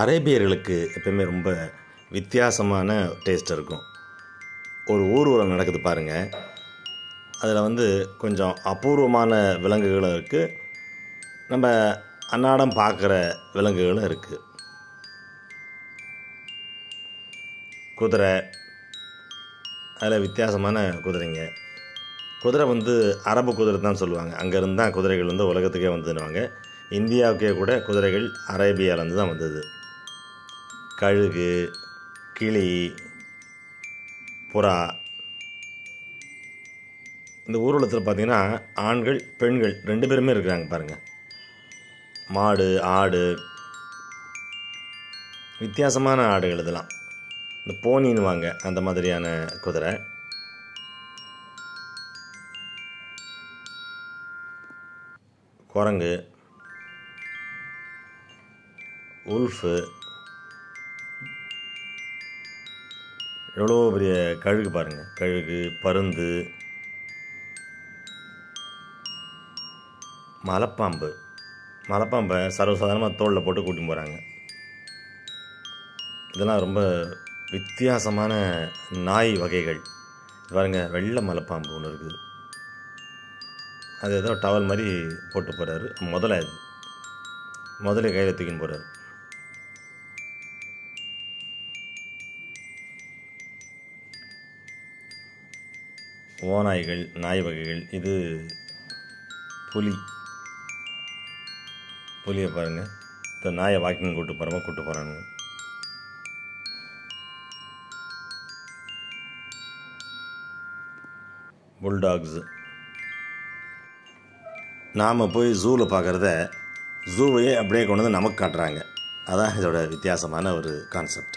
அரேபியர்களுக்கு எப்பயுமே ரொம்ப வித்தியாசமான டேஸ்ட் இருக்கும். ஒரு ஊர்வலம் நடக்குது பாருங்கள், அதில் கொஞ்சம் அபூர்வமான விலங்குகளும் இருக்குது, நம்ம அன்றாடம் பார்க்குற விலங்குகளும் இருக்குது. குதிரை, அதில் வித்தியாசமான குதிரைங்க. குதிரை அரபு குதிரை தான் சொல்லுவாங்க. அங்கேருந்து தான் குதிரைகள் உலகத்துக்கே வந்துடுவாங்க. இந்தியாவுக்கே கூட குதிரைகள் அரேபியாவிலேருந்து தான் வந்தது. கழுகு, கிளி, புறா. இந்த ஊர்வலத்தில் பார்த்திங்கன்னா ஆண்கள் பெண்கள் 2 பேருமே இருக்கிறாங்க பாருங்கள். மாடு, ஆடு, வித்தியாசமான ஆடுகள், இதெல்லாம் இந்த போனின்னு வாங்க, அந்த மாதிரியான குதிரை. குரங்கு, உல்ஃபு, எவ்வளோ பெரிய கழுகு பாருங்கள். கழுகு, பருந்து, மலைப்பாம்பை சர்வசாதாரணமாக தோளில் போட்டு கூட்டின்னு போகிறாங்க. இதெல்லாம் ரொம்ப வித்தியாசமான நாய் வகைகள் பாருங்கள். வெள்ளை மலைப்பாம்பு ஒன்று இருக்குது, அது ஏதோ டவல் மாதிரி போட்டு போகிறாரு. முதல்ல கையில் தூக்கின்னு போகிறாரு. ஓநாய்கள், நாய் வகைகள். இது புலியை பாருங்கள். இந்த நாயை வாக்கிங் கூட்டு போகிறாங்க. புல்டாக்ஸு. நாம் போய் ஜூவில் பார்க்குறத ஜூவையே அப்படியே கொண்டு வந்து நமக்கு காட்டுறாங்க. அதான் இதோட வித்தியாசமான ஒரு கான்செப்ட்.